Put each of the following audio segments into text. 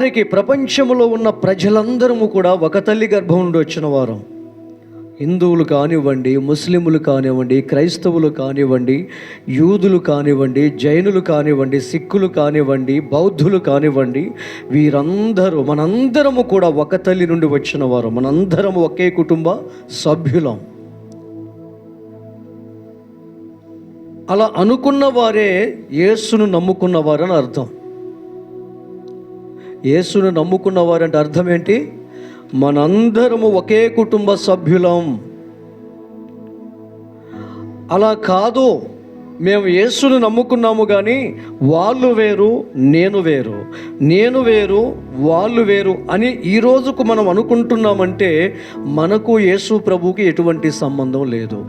వారికి ప్రపంచంలో ఉన్న ప్రజలందరము కూడా ఒక తల్లి గర్భం నుండి వచ్చిన వారు. హిందువులు కానివ్వండి, ముస్లిములు కానివ్వండి, క్రైస్తవులు కానివ్వండి, యూదులు కానివ్వండి, జైనులు కానివ్వండి, సిక్కులు కానివ్వండి, బౌద్ధులు కానివ్వండి, వీరందరూ మనందరము కూడా ఒక తల్లి నుండి వచ్చిన వారు. మనందరము ఒకే కుటుంబ సభ్యులం. అలా అనుకున్న వారే యేసును నమ్ముకున్నవారు అని అర్థం. యేసును నమ్ముకున్నవారంటే అర్థం ఏంటి? మనందరము ఒకే కుటుంబ సభ్యులం. అలా కాదు, మేము యేసును నమ్ముకున్నాము కానీ వాళ్ళు వేరు, నేను వేరు, నేను వేరు, వాళ్ళు వేరు అని ఈ రోజుకు మనం అనుకుంటున్నామంటే మనకు యేసు ప్రభువుకి ఎటువంటి సంబంధం లేదు.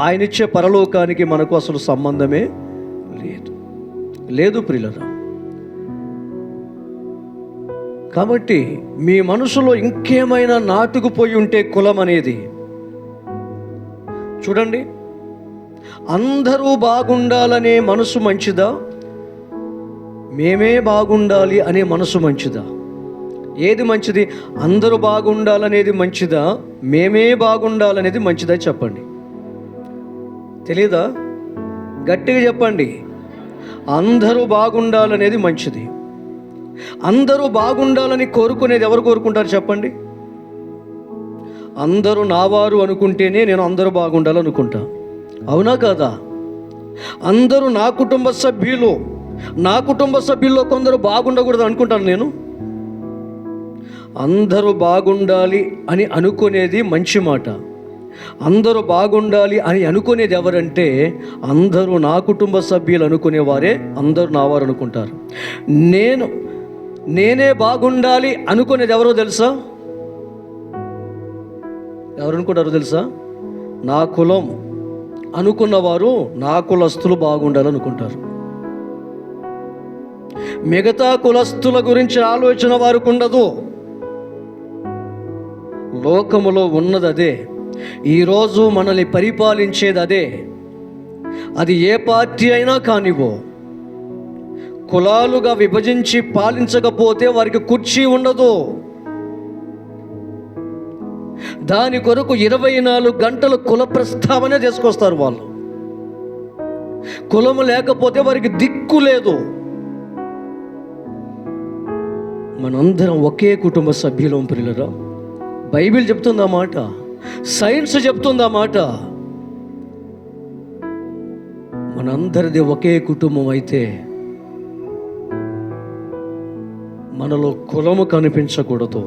ఆయనిచ్చే పరలోకానికి మనకు అసలు సంబంధమే లేదు ప్రియులారా. కాబట్టి మీ మనసులో ఇంకేమైనా నాటుకుపోయి ఉంటే కులం అనేది చూడండి. అందరూ బాగుండాలనే మనసు మంచిదా? మేమే బాగుండాలి అనే మనసు మంచిదా? ఏది మంచిది? అందరూ బాగుండాలనేది మంచిదా? మేమే బాగుండాలనేది మంచిదా? చెప్పండి. తెలీదా? గట్టిగా చెప్పండి. అందరూ బాగుండాలనేది మంచిది. అందరూ బాగుండాలని కోరుకునేది ఎవరు కోరుకుంటారు చెప్పండి? అందరూ నావారు అనుకుంటేనే నేను అందరూ బాగుండాలనుకుంటా. అవునా కాదా? అందరూ నా కుటుంబ సభ్యుల్లో కొందరు బాగుండకూడదు అనుకుంటాను నేను. అందరూ బాగుండాలి అని అనుకునేది మంచి మాట. అందరూ బాగుండాలి అని అనుకునేది ఎవరంటే అందరూ నా కుటుంబ సభ్యులు అనుకునేవారే అందరూ నావారు అనుకుంటారు. నేనే బాగుండాలి అనుకునేది ఎవరో తెలుసా? ఎవరు అనుకుంటారో తెలుసా? నా కులం అనుకున్నవారు నా కులస్తులు బాగుండాలనుకుంటారు. మిగతా కులస్తుల గురించి ఆలోచన వారికి ఉండదు. లోకములో ఉన్నది అదే. ఈరోజు మనల్ని పరిపాలించేది అదే. అది ఏ పార్టీ అయినా కానివో, కులాలుగా విభజించి పాలించకపోతే వారికి కుర్చీ ఉండదు. దాని కొరకు 24 గంటలు కుల ప్రస్తావన తీసుకొస్తారు వాళ్ళు. కులము లేకపోతే వారికి దిక్కు లేదు. మనందరం ఒకే కుటుంబ సభ్యులం ప్రియులారా. బైబిల్ చెప్తుందా మాట, సైన్స్ చెప్తుందా మాట. మనందరిది ఒకే కుటుంబం అయితే మనలో కులము కనిపించకూడదు.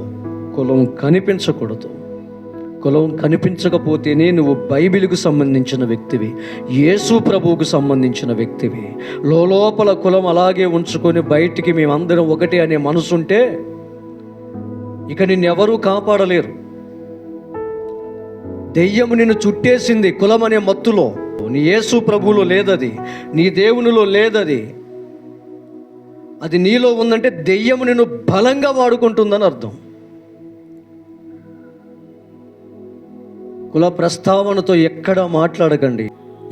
కులం కనిపించకపోతేనే నువ్వు బైబిల్కు సంబంధించిన వ్యక్తివి, యేసు ప్రభువుకు సంబంధించిన వ్యక్తివి. లోపల కులం అలాగే ఉంచుకొని బయటికి మేమందరం ఒకటే అనే మనసుంటే ఇక నిన్నెవరూ కాపాడలేరు. దెయ్యము నిన్ను చుట్టేసింది కులం అనే మత్తులో. నీ యేసు ప్రభువులో లేదది, నీ దేవునిలో లేదది. అది నీలో ఉందంటే దెయ్యము నిన్ను బలంగా వాడుకుంటుందని అర్థం. కుల ప్రస్తావనతో ఎక్కడ మాట్లాడకండి.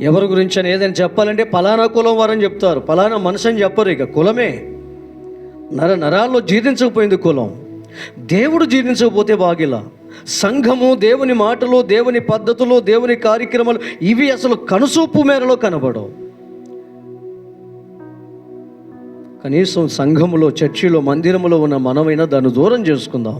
ఎవరి గురించి అని ఏదైనా చెప్పాలంటే పలానా కులం వారని చెప్తారు, పలానా మనిషి అని చెప్పరు. ఇక కులమే నరాల్లో జీర్ణించకపోయింది కులం. దేవుడు జీర్ణించకపోతే బాగిలా. సంఘము, దేవుని మాటలు, దేవుని పద్ధతులు, దేవుని కార్యక్రమాలు ఇవి అసలు కనుసూపు మేరలో కనబడవు. కనీసం సంఘములో, చర్చిలో, మందిరములో ఉన్న మనమైనా దాన్ని దూరం చేసుకుందాం.